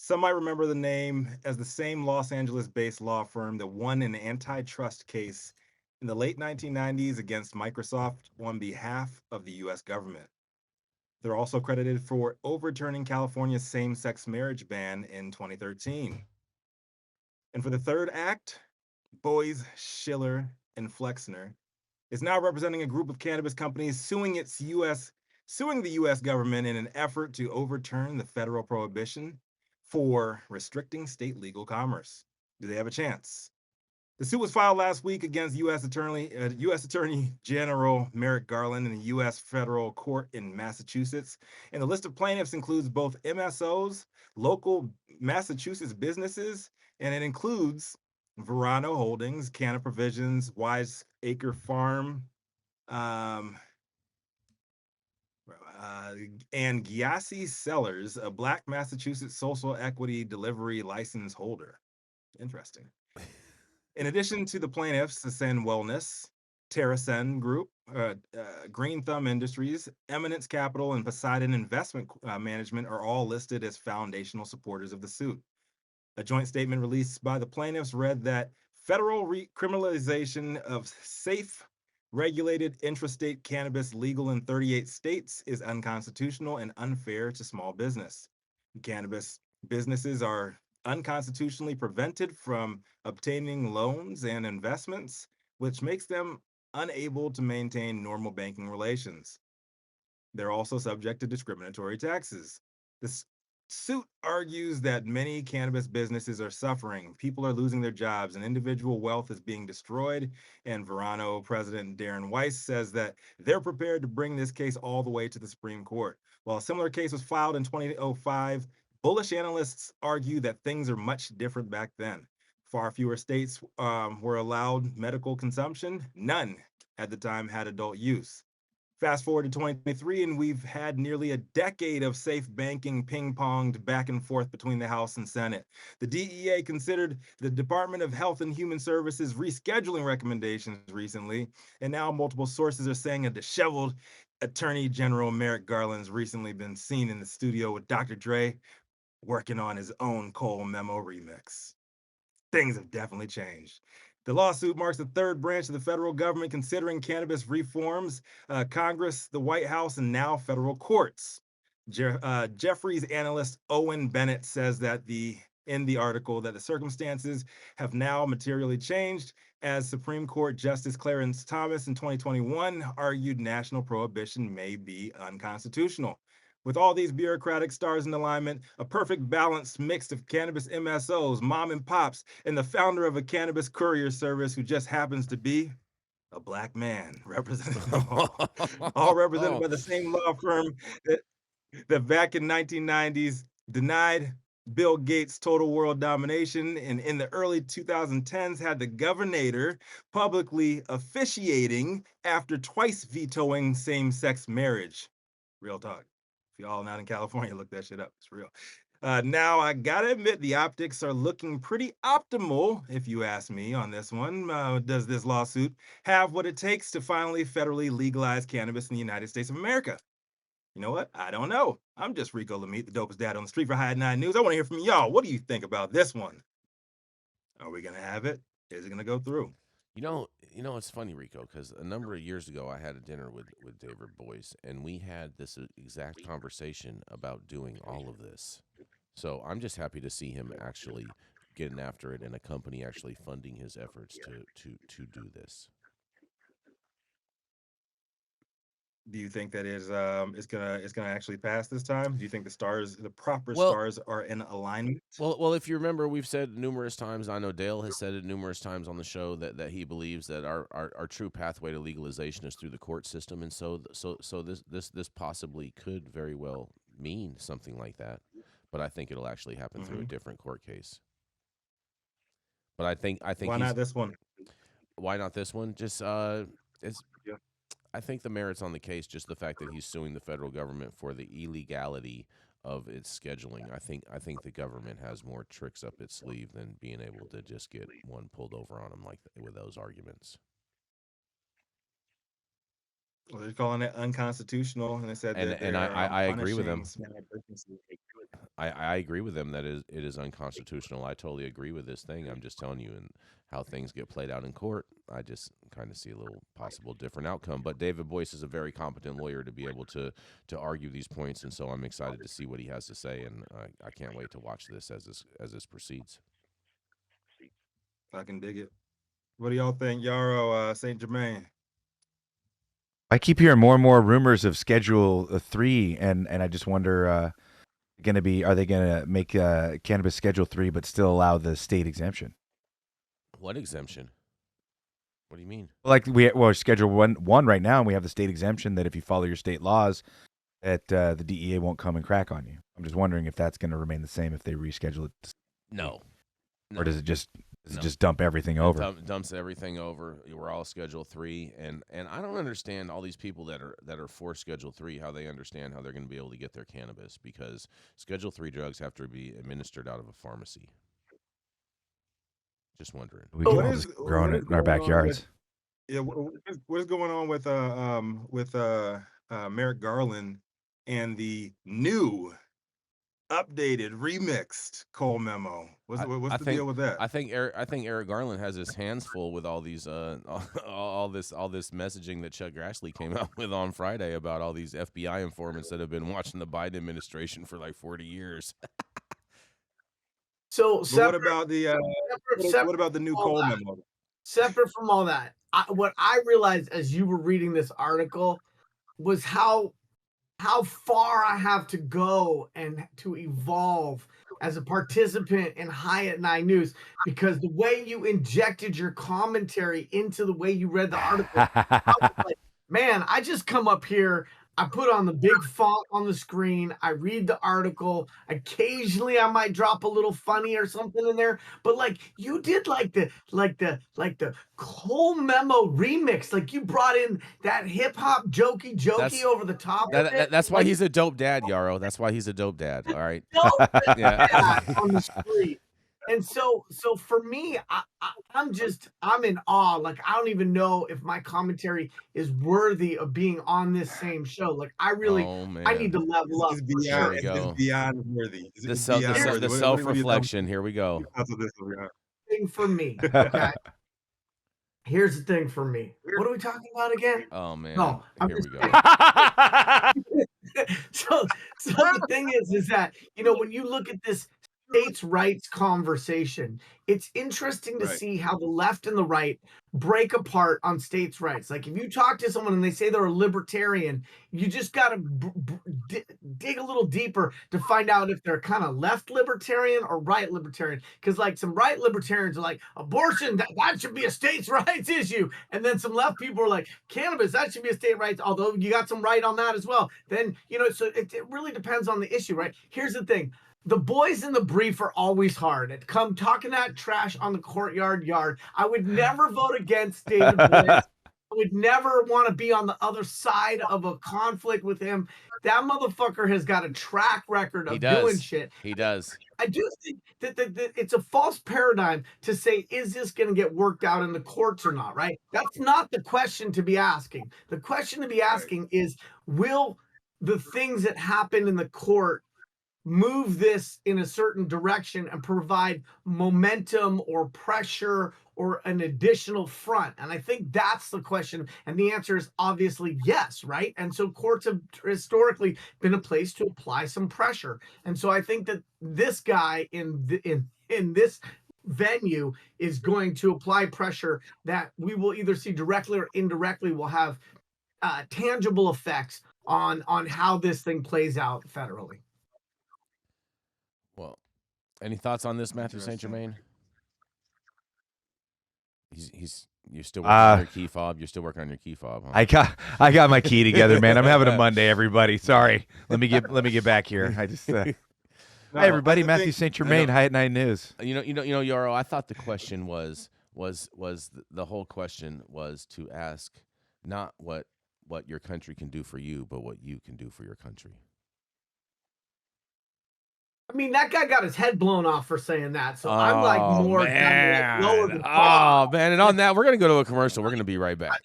Some might remember the name as the same Los Angeles-based law firm that won an antitrust case in the late 1990s against Microsoft on behalf of the US government. They're also credited for overturning California's same-sex marriage ban in 2013. And for the third act, Boyes, Schiller, and Flexner is now representing a group of cannabis companies suing the US government in an effort to overturn the federal prohibition for restricting state legal commerce. Do they have a chance? The suit was filed last week against U.S. Attorney General Merrick Garland in the U.S. federal court in Massachusetts. And the list of plaintiffs includes both MSOs, local Massachusetts businesses, and it includes Verano Holdings, Canna Provisions, Wise Acre Farm, um, uh, and Gyasi Sellers, a Black Massachusetts social equity delivery license holder. Interesting. In addition to the plaintiffs, Ascend Wellness, TerraSend Group, Green Thumb Industries, Eminence Capital, and Poseidon Investment Management are all listed as foundational supporters of the suit. A joint statement released by the plaintiffs read that federal criminalization of safe, regulated intrastate cannabis legal in 38 states is unconstitutional and unfair to small business. Cannabis businesses are unconstitutionally prevented from obtaining loans and investments, which makes them unable to maintain normal banking relations. They're also subject to discriminatory taxes. This suit argues that many cannabis businesses are suffering, people are losing their jobs, and individual wealth is being destroyed. And Verano President Darren Weiss says that they're prepared to bring this case all the way to the Supreme Court. While a similar case was filed in 2005, bullish analysts argue that things are much different back then. Far fewer states were allowed medical consumption, none at the time had adult use. Fast forward to 2023, and we've had nearly a decade of safe banking ping-ponged back and forth between the House and Senate. The DEA considered the Department of Health and Human Services rescheduling recommendations recently, and now multiple sources are saying a disheveled Attorney General Merrick Garland's recently been seen in the studio with Dr. Dre working on his own Cole Memo remix. Things have definitely changed. The lawsuit marks the third branch of the federal government considering cannabis reforms, Congress, the White House, and now federal courts. Jeffries analyst Owen Bennett says that in the article that the circumstances have now materially changed as Supreme Court Justice Clarence Thomas in 2021 argued national prohibition may be unconstitutional. With all these bureaucratic stars in alignment, a perfect balanced mix of cannabis MSOs, mom and pops, and the founder of a cannabis courier service who just happens to be a black man, representing them all represented by the same law firm that, that back in 1990s denied Bill Gates total world domination and in the early 2010s had the governor publicly officiating after twice vetoing same-sex marriage. Real talk. If y'all not in California, look that shit up. It's real. Now, I gotta admit, the optics are looking pretty optimal, if you ask me, on this one. Does this lawsuit have what it takes to finally federally legalize cannabis in the United States of America? You know what? I don't know. I'm just Rico Lamitte, the dopest dad on the street for High 9 News. I want to hear from y'all. What do you think about this one? Are we gonna have it? Is it gonna go through? It's funny, Rico, because a number of years ago I had a dinner with David Boyce, and we had this exact conversation about doing all of this. So I'm just happy to see him actually getting after it, and a company actually funding his efforts to do this. Do you think that it's gonna actually pass this time? Do you think the proper Well, stars are in alignment? well, if you remember, we've said numerous times. I know Dale has said it numerous times on the show that he believes that our true pathway to legalization is through the court system, and so this possibly could very well mean something like that. But I think it'll actually happen through a Mhm. different court case. But I think Why not he's this one? why not this one? Just it's Yeah. I think the merits on the case, just the fact that he's suing the federal government for the illegality of its scheduling. I think the government has more tricks up its sleeve than being able to just get one pulled over on them with those arguments. Well, they're calling it unconstitutional, and they said And that and I, they're I, I agree with punishing them. small businesses. I agree with them that it is unconstitutional. I totally agree with this thing. I'm just telling you, and how things get played out in court, I just kind of see a little possible different outcome. But David Boyce is a very competent lawyer to be able to argue these points, and so I'm excited to see what he has to say, and I can't wait to watch this as this proceeds. I can dig it. What do y'all think, Yarrow, Saint Germain? I keep hearing more and more rumors of Schedule 3, and I just wonder, are they gonna make cannabis Schedule 3, but still allow the state exemption? What exemption? What do you mean? Like we're Schedule 1 right now, and we have the state exemption that if you follow your state laws, that the DEA won't come and crack on you. I'm just wondering if that's going to remain the same if they reschedule it. No. Or does it just dump everything over? Dumps everything over. We're all Schedule 3, and I don't understand all these people that are for Schedule 3, how they understand how they're going to be able to get their cannabis, because Schedule 3 drugs have to be administered out of a pharmacy. Just wondering. We can all just grow it in our backyards. What is going on with Merrick Garland and the new updated remixed Cole memo? What's the deal with that? I think Eric Garland has his hands full with all these all this messaging that Chuck Grassley came out with on Friday about all these FBI informants that have been watching the Biden administration for like 40 years. So what about the new Cole memo? Separate from all that, what I realized as you were reading this article was how far I have to go and to evolve as a participant in High at Night News, because the way you injected your commentary into the way you read the article, I was like, man, I just come up here, I put on the big font on the screen, I read the article, occasionally I might drop a little funny or something in there, but like you did like the Cole memo remix, like you brought in that hip hop jokey over the top. That's why he's a dope dad, Yarrow. That's why he's a dope dad. All right. Dope dad on the street. And so for me, I'm in awe. Like, I don't even know if my commentary is worthy of being on this same show. Like, I need to level up. It's beyond worthy. The self-reflection. Here we go. Thing for me. Okay. Here's the thing for me. What are we talking about again? Oh man. No, here we go. So the thing is that, when you look at this states' rights conversation, it's interesting to see how the left and the right break apart on states' rights. Like, if you talk to someone and they say they're a libertarian, you just got to dig a little deeper to find out if they're kind of left libertarian or right libertarian. Because, like, some right libertarians are like, abortion, that should be a states' rights issue. And then some left people are like, cannabis, that should be a state rights, although you got some right on that as well. Then, so it really depends on the issue, right? Here's the thing. The boys in the brief are always hard. At come talking that trash on the courtyard yard. I would never vote against David Boyce. I would never want to be on the other side of a conflict with him. That motherfucker has got a track record of doing shit. He does. I do think that it's a false paradigm to say, is this going to get worked out in the courts or not, right? That's not the question to be asking. The question to be asking is, will the things that happen in the court move this in a certain direction and provide momentum or pressure or an additional front? And I think that's the question. And the answer is obviously yes, right? And so courts have historically been a place to apply some pressure. And so I think that this guy in this venue is going to apply pressure that we will either see directly or indirectly will have tangible effects on how this thing plays out federally. Well, any thoughts on this, Matthew St. Germain? You're still working on your key fob. You're still working on your key fob, huh? I got my key together, man. I'm having a Monday, everybody. Sorry. Let me get back here. I just hi everybody, Matthew St. Germain, High at Night News. Yarrow, I thought the question was the whole question was to ask not what your country can do for you, but what you can do for your country. I mean, that guy got his head blown off for saying that. So I'm like more man. lower than man. And on that, we're going to go to a commercial. We're going to be right back.